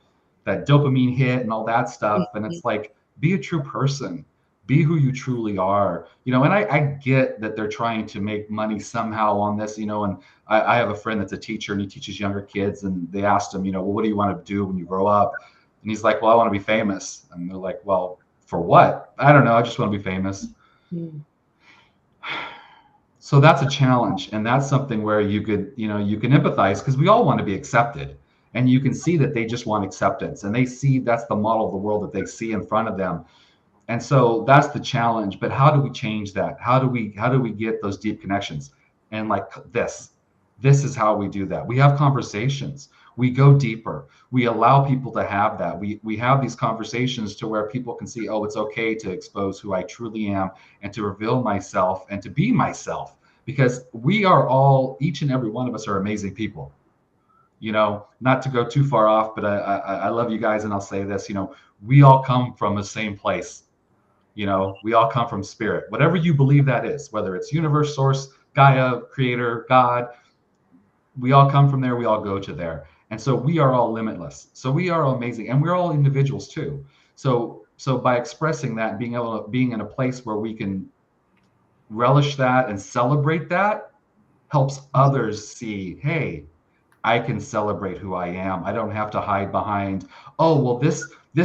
that dopamine hit and all that stuff. And it's like, be a true person, be who you truly are, and I get that they're trying to make money somehow on this, and I have a friend that's a teacher, and he teaches younger kids, and they asked him, well, what do you want to do when you grow up? And he's like, well, I want to be famous. And they're like, well, for what? I don't know. I just want to be famous. So that's a challenge, and that's something where you can empathize, because we all want to be accepted, and you can see that they just want acceptance, and they see that's the model of the world that they see in front of them. And so that's the challenge. But how do we change that? How do we get those deep connections? And like this is how we do that. We have conversations. We go deeper. We allow people to have that. We have these conversations to where people can see, oh, it's okay to expose who I truly am and to reveal myself and to be myself, because we are all, each and every one of us are amazing people. You know, not to go too far off, but I love you guys, and I'll say this, you know, we all come from the same place. You know, we all come from spirit, whatever you believe that is, whether it's universe, source, Gaia, creator, God, we all come from there. We all go to there. And so we are all limitless. So we are all amazing, and we're all individuals too. So by expressing that, being in a place where we can relish that and celebrate that, helps others see, hey, I can celebrate who I am. I don't have to hide behind, oh, well, this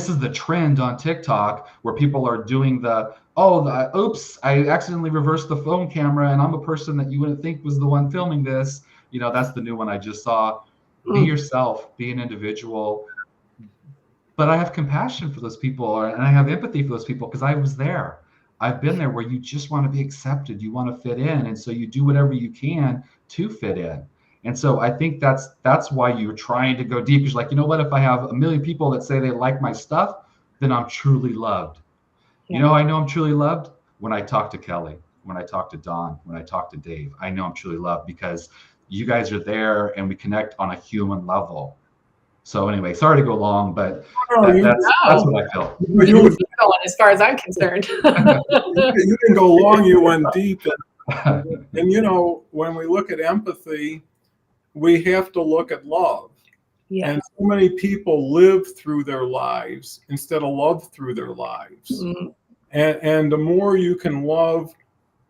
is the trend on TikTok where people are doing oops, I accidentally reversed the phone camera and I'm a person that you wouldn't think was the one filming this. You know, that's the new one I just saw. Be yourself, be an individual. But I have compassion for those people, and I have empathy for those people because I was there. I've been there where you just want to be accepted, you want to fit in, and so you do whatever you can to fit in. And so I think that's why you're trying to go deep. You're like, you know what? If I have a million people that say they like my stuff, then I'm truly loved. Yeah. You know, I know I'm truly loved when I talk to Kelly, when I talk to Don, when I talk to Dave. I know I'm truly loved because you guys are there and we connect on a human level. So anyway, sorry to go long, but that's what I felt. You can keep going as far as I'm concerned. You didn't go long, you went deep. And you know, when we look at empathy, we have to look at love. Yeah. And so many people live through their lives instead of love through their lives. Mm-hmm. And the more you can love,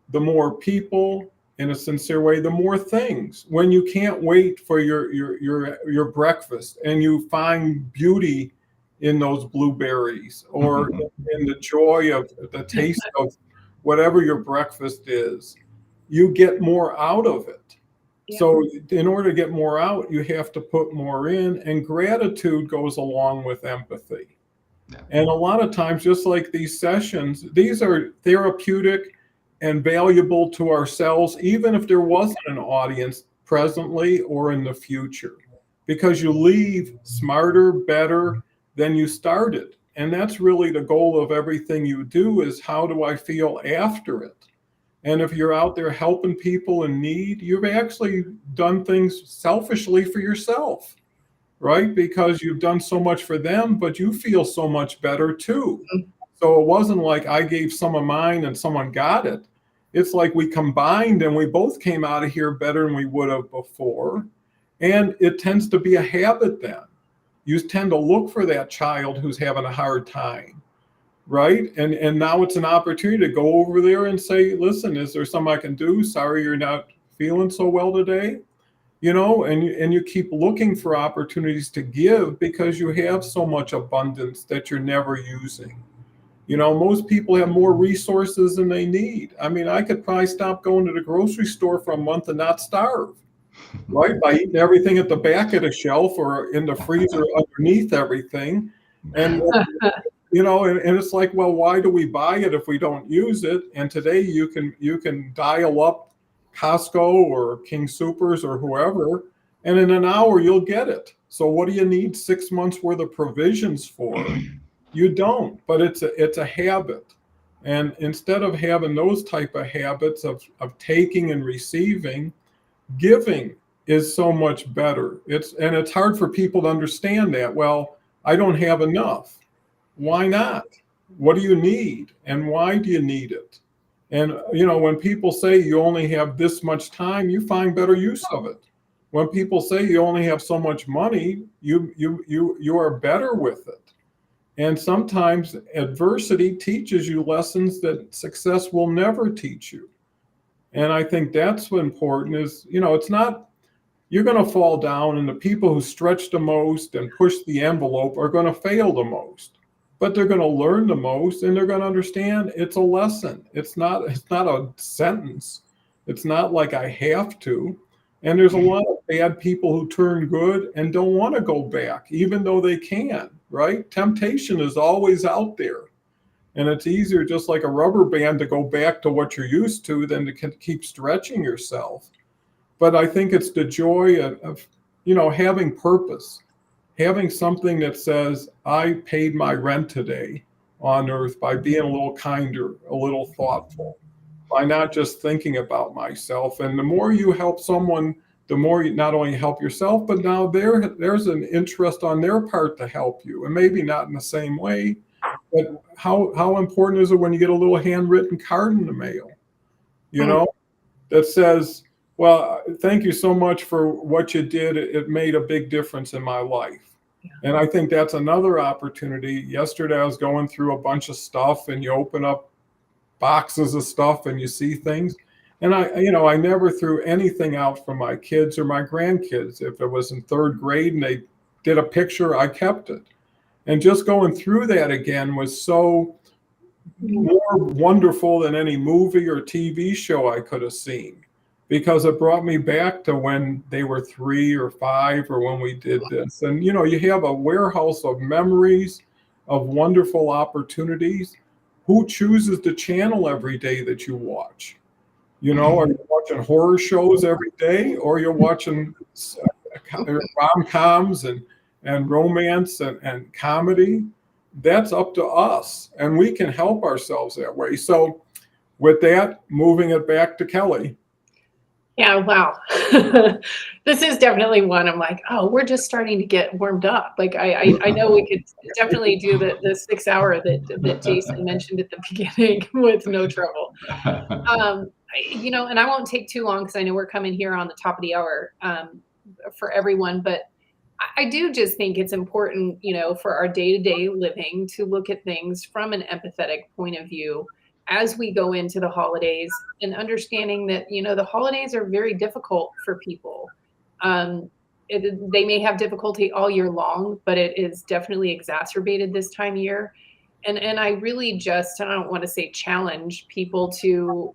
the more people in a sincere way, the more things. When you can't wait for your breakfast and you find beauty in those blueberries or in the joy of the taste of whatever your breakfast is, you get more out of it. Yeah. So in order to get more out, you have to put more in, and gratitude goes along with empathy. Yeah. And a lot of times, just like these sessions, these are therapeutic and valuable to ourselves, even if there wasn't an audience presently or in the future, because you leave smarter, better than you started. And that's really the goal of everything you do, is how do I feel after it? And if you're out there helping people in need, you've actually done things selfishly for yourself, right? Because you've done so much for them, but you feel so much better too. So it wasn't like I gave some of mine and someone got it. It's like we combined and we both came out of here better than we would have before. And it tends to be a habit then. You tend to look for that child who's having a hard time. Right. And now it's an opportunity to go over there and say, listen, is there something I can do? Sorry, you're not feeling so well today. You know, and you keep looking for opportunities to give because you have so much abundance that you're never using. You know, most people have more resources than they need. I mean, I could probably stop going to the grocery store for a month and not starve, right? By eating everything at the back of the shelf or in the freezer underneath everything. And you know, and it's like, well, why do we buy it if we don't use it? And today you can dial up Costco or King Soopers or whoever, and in an hour you'll get it. So what do you need 6 months worth of provisions for? You don't, but it's a habit. And instead of having those type of habits of taking and receiving, giving is so much better. It's hard for people to understand that. Well, I don't have enough. Why not? What do you need? And why do you need it? And, you know, when people say you only have this much time, you find better use of it. When people say you only have so much money, you are better with it. And sometimes adversity teaches you lessons that success will never teach you. And I think that's what important is, you know, it's not, you're going to fall down, and the people who stretch the most and push the envelope are going to fail the most. But they're going to learn the most, and they're going to understand it's a lesson. It's not a sentence. It's not like I have to. And there's a lot of bad people who turn good and don't want to go back, even though they can, right? Temptation is always out there. And it's easier, just like a rubber band, to go back to what you're used to than to keep stretching yourself. But I think it's the joy of having purpose, having something that says, I paid my rent today on earth by being a little kinder, a little thoughtful, by not just thinking about myself. And the more you help someone, the more you not only help yourself, but now there's an interest on their part to help you. And maybe not in the same way, but how important is it when you get a little handwritten card in the mail, that says, well, thank you so much for what you did. It made a big difference in my life. And I think that's another opportunity. Yesterday, I was going through a bunch of stuff, and you open up boxes of stuff and you see things. And I never threw anything out for my kids or my grandkids. If it was in third grade and they did a picture, I kept it. And just going through that again was so more wonderful than any movie or TV show I could have seen, because it brought me back to when they were 3 or 5 or when we did this. And, you have a warehouse of memories, of wonderful opportunities. Who chooses the channel every day that you watch? Are you watching horror shows every day, or you're watching rom-coms and romance and comedy? That's up to us, and we can help ourselves that way. So with that, moving it back to Kelle. Yeah, wow. This is definitely one I'm like, oh, we're just starting to get warmed up. Like I know we could definitely do the 6 hour that Jason mentioned at the beginning with no trouble. And I won't take too long because I know we're coming here on the top of the hour for everyone, but I do just think it's important, for our day-to-day living to look at things from an empathetic point of view as we go into the holidays, and understanding that, the holidays are very difficult for people. They may have difficulty all year long, but it is definitely exacerbated this time of year. And I really just, I don't want to say challenge people to,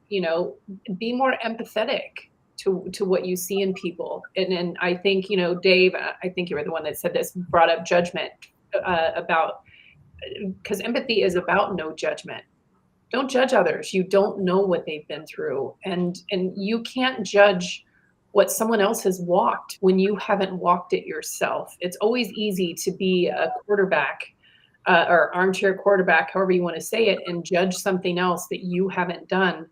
be more empathetic to what you see in people. And I think, Dave, I think you were the one that said this, brought up judgment because empathy is about no judgment. Don't judge others. You don't know what they've been through. And you can't judge what someone else has walked when you haven't walked it yourself. It's always easy to be a quarterback or armchair quarterback, however you want to say it, and judge something else that you haven't done.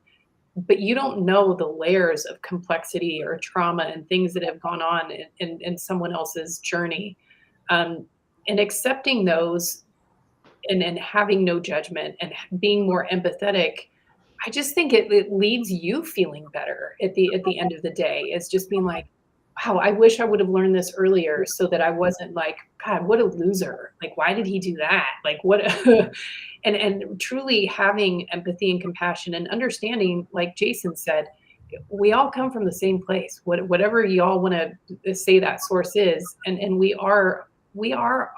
But you don't know the layers of complexity or trauma and things that have gone on in someone else's journey. And accepting those and having no judgment and being more empathetic, I just think it leaves you feeling better at the end of the day. It's just being like, wow, I wish I would have learned this earlier so that I wasn't like, God, what a loser. Like, why did he do that? Like, what? And truly having empathy and compassion and understanding, like Jason said, we all come from the same place, whatever you all want to say that source is. And we are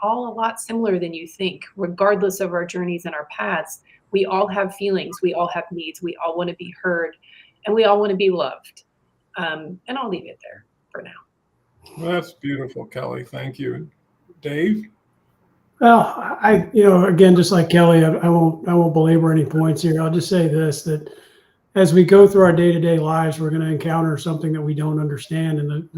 all a lot similar than you think, regardless of our journeys and our paths. We all have feelings. We all have needs. We all want to be heard, and we all want to be loved. And I'll leave it there for now. Well, that's beautiful, Kelle. Thank you. Dave? Well, again, just like Kelle, I won't belabor any points here. I'll just say this, that as we go through our day-to-day lives, we're going to encounter something that we don't understand. And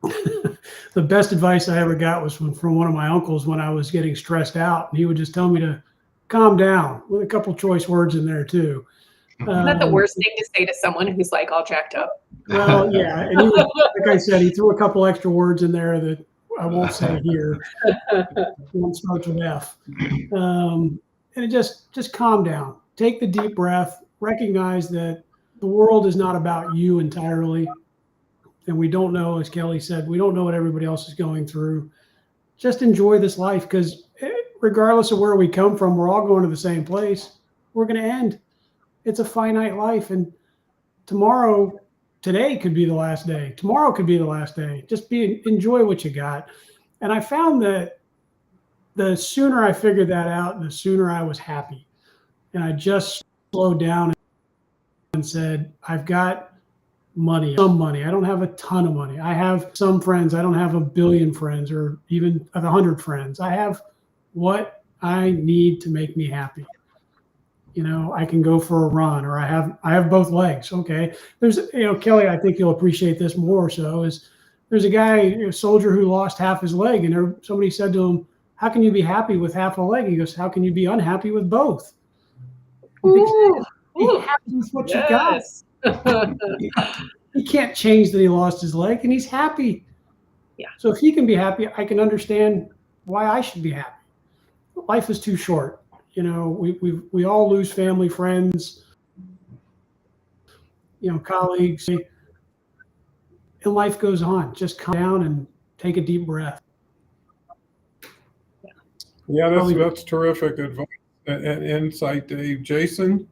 the best advice I ever got was from one of my uncles when I was getting stressed out. And he would just tell me to calm down, with a couple choice words in there too. Isn't that the worst thing to say to someone who's like all jacked up? Well, yeah. And like I said, he threw a couple extra words in there that I won't say here. One starts with F. And it just calm down. Take the deep breath. Recognize that the world is not about you entirely. And we don't know, as Kelle said, we don't know what everybody else is going through. Just enjoy this life, because regardless of where we come from, we're all going to the same place. We're going to end. It's a finite life. And today could be the last day. Tomorrow could be the last day. Just enjoy what you got. And I found that the sooner I figured that out, the sooner I was happy. And I just slowed down and said, I've got some money. I don't have a ton of money. I have some friends. I don't have a billion friends or even 100 friends. I have what I need to make me happy. I can go for a run, or I have both legs. Okay. There's, Kelle, I think you'll appreciate this more so, is There's a guy, a soldier who lost half his leg, and somebody said to him, "How can you be happy with half a leg?" He goes, "How can you be unhappy with both?" Ooh, Be ooh, happy with what you got. yes. He can't change that he lost his leg, and he's happy. Yeah. So if he can be happy, I can understand why I should be happy. Life is too short. You know, we all lose family, friends, colleagues, and life goes on. Just calm down and take a deep breath. Yeah, that's terrific advice and insight, Dave. Jason?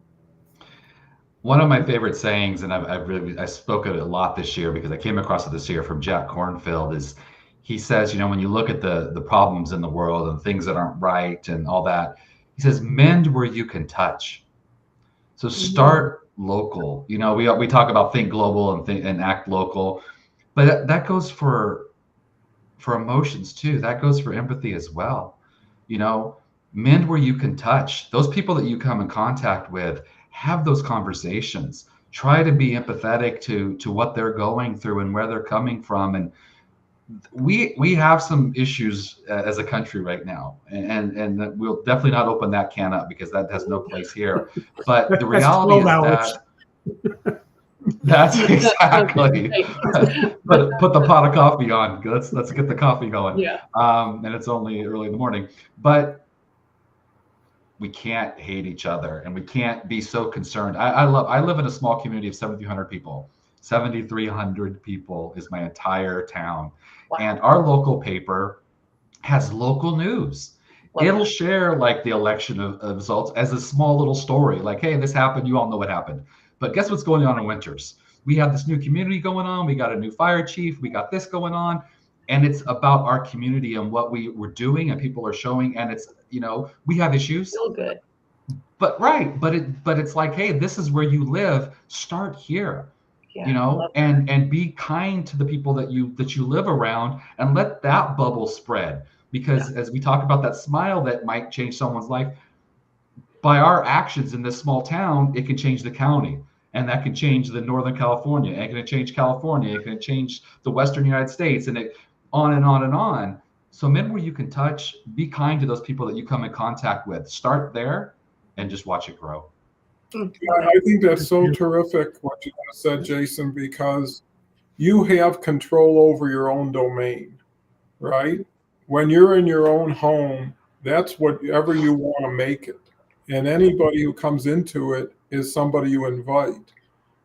One of my favorite sayings, and I spoke of it a lot this year because I came across it this year from Jack Kornfield, is he says, when you look at the problems in the world and things that aren't right and all that, he says, mend where you can touch. So start local. We talk about think global and act local, but that goes for emotions too. That goes for empathy as well. Mend where you can touch. Those people that you come in contact with, have those conversations. Try to be empathetic to what they're going through and where they're coming from. And we have some issues as a country right now, and we'll definitely not open that can up because that has no place here. But the reality is that that's exactly put the pot of coffee on. Let's get the coffee going. Yeah. And it's only early in the morning, but we can't hate each other and we can't be so concerned. I live in a small community of 7,300 people. 7,300 people is my entire town. Wow. And our local paper has local news. Wow. It'll share like the election of results as a small little story. Like, hey, this happened. You all know what happened. But guess what's going on in Winters? We have this new community going on. We got a new fire chief. We got this going on. And it's about our community and what we're doing and people are showing. And it's, we have issues. Feel good. But it's like, hey, this is where you live. Start here. Yeah, and be kind to the people that you live around and let that bubble spread. Because as we talk about that smile that might change someone's life, by our actions in this small town, it can change the county. And that can change the Northern California. And it can change California. It can change the Western United States. And it on and on and on. So mend where you can touch, be kind to those people that you come in contact with. Start there and just watch it grow. I think that's so terrific what you just said, Jason, because you have control over your own domain, right? When you're in your own home, that's whatever you want to make it. And anybody who comes into it is somebody you invite.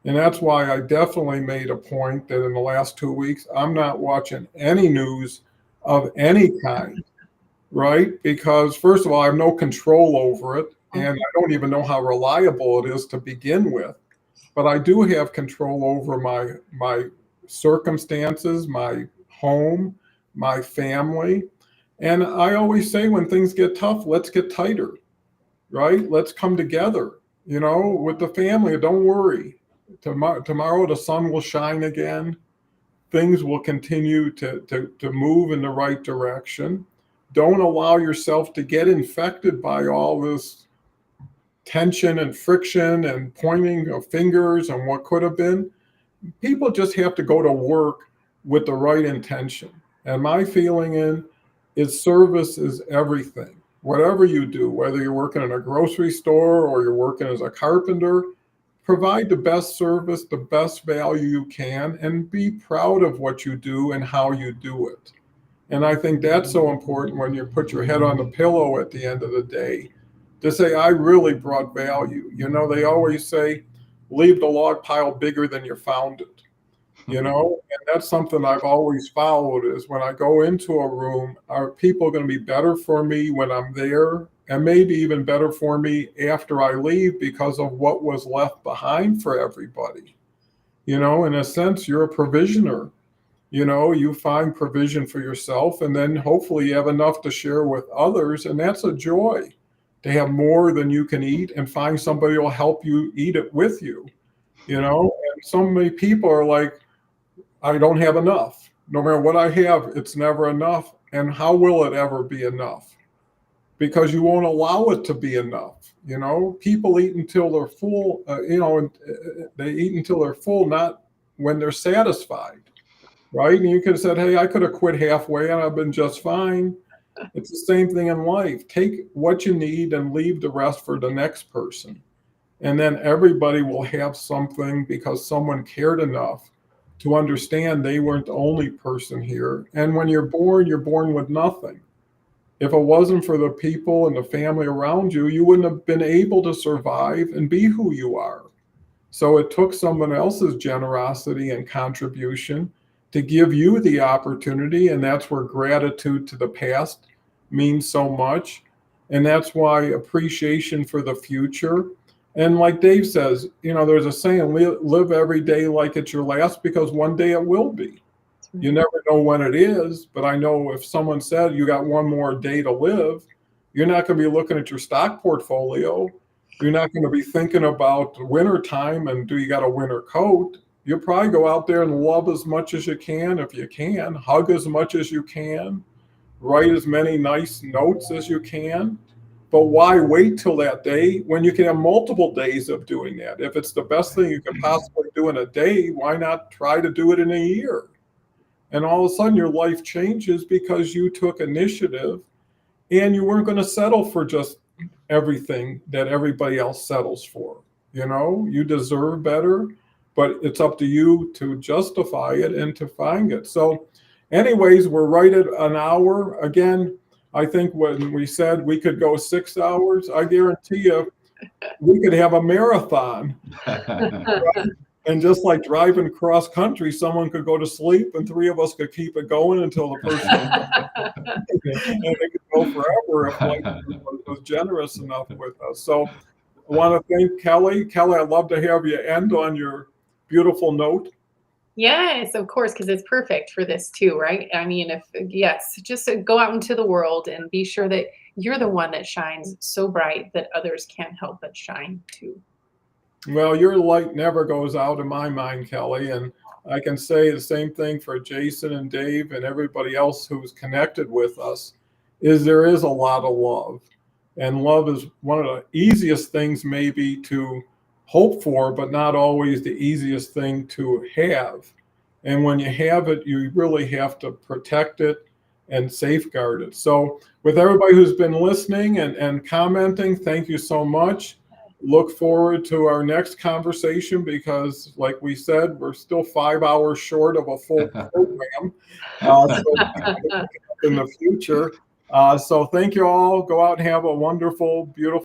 And that's why I definitely made a point that in the last 2 weeks, I'm not watching any news of any kind, right? Because first of all, I have no control over it. And I don't even know how reliable it is to begin with. But I do have control over my circumstances, my home, my family. And I always say when things get tough, let's get tighter, right? Let's come together, with the family. Don't worry. Tomorrow the sun will shine again. Things will continue to move in the right direction. Don't allow yourself to get infected by all this tension and friction and pointing of fingers and what could have been. People just have to go to work with the right intention. And my feeling is service is everything. Whatever you do, whether you're working in a grocery store or you're working as a carpenter, provide the best service, the best value you can, and be proud of what you do and how you do it. And I think that's so important when you put your head on the pillow at the end of the day, to say, I really brought value. They always say, leave the log pile bigger than you found it. And that's something I've always followed is when I go into a room, are people going to be better for me when I'm there and maybe even better for me after I leave because of what was left behind for everybody? In a sense, you're a provisioner. You find provision for yourself and then hopefully you have enough to share with others. And that's a joy. To have more than you can eat and find somebody who will help you eat it with you, and so many people are like, I don't have enough. No matter what I have, it's never enough. And how will it ever be enough? Because you won't allow it to be enough. People eat until they're full, they eat until they're full, not when they're satisfied. right? And you could have said, hey, I could have quit halfway and I've been just fine. It's the same thing in life. Take what you need and leave the rest for the next person. And then everybody will have something because someone cared enough to understand they weren't the only person here. And when you're born with nothing. If it wasn't for the people and the family around you, you wouldn't have been able to survive and be who you are. So it took someone else's generosity and contribution to give you the opportunity. And that's where gratitude to the past means so much. And that's why appreciation for the future. And like Dave says, there's a saying, live every day like it's your last, because one day it will be. You never know when it is, but I know if someone said you got one more day to live, you're not going to be looking at your stock portfolio. You're not going to be thinking about winter time and do you got a winter coat. You'll probably go out there and love as much as you can, if you can, hug as much as you can, write as many nice notes as you can. But why wait till that day when you can have multiple days of doing that? If it's the best thing you could possibly do in a day, why not try to do it in a year? And all of a sudden your life changes because you took initiative and you weren't going to settle for just everything that everybody else settles for. You deserve better, but it's up to you to justify it and to find it. So anyways, we're right at an hour. Again, I think when we said we could go 6 hours, I guarantee you we could have a marathon. And just like driving cross country, someone could go to sleep and three of us could keep it going until the person and it could go forever if life was generous enough with us. So I want to thank Kelly. Kelly, I'd love to have you end on your beautiful note. Yes, of course, because it's perfect for this too, right? I mean, just go out into the world and be sure that you're the one that shines so bright that others can't help but shine too. Well, your light never goes out in my mind, Kelly. And I can say the same thing for Jason and Dave and everybody else who's connected with us, is there is a lot of love. And love is one of the easiest things maybe to hope for, but not always the easiest thing to have. And when you have it, you really have to protect it and safeguard it. So with everybody who's been listening and commenting, thank you so much. Look forward to our next conversation because, like we said, we're still 5 hours short of a full program in the future. So thank you all. Go out and have a wonderful, beautiful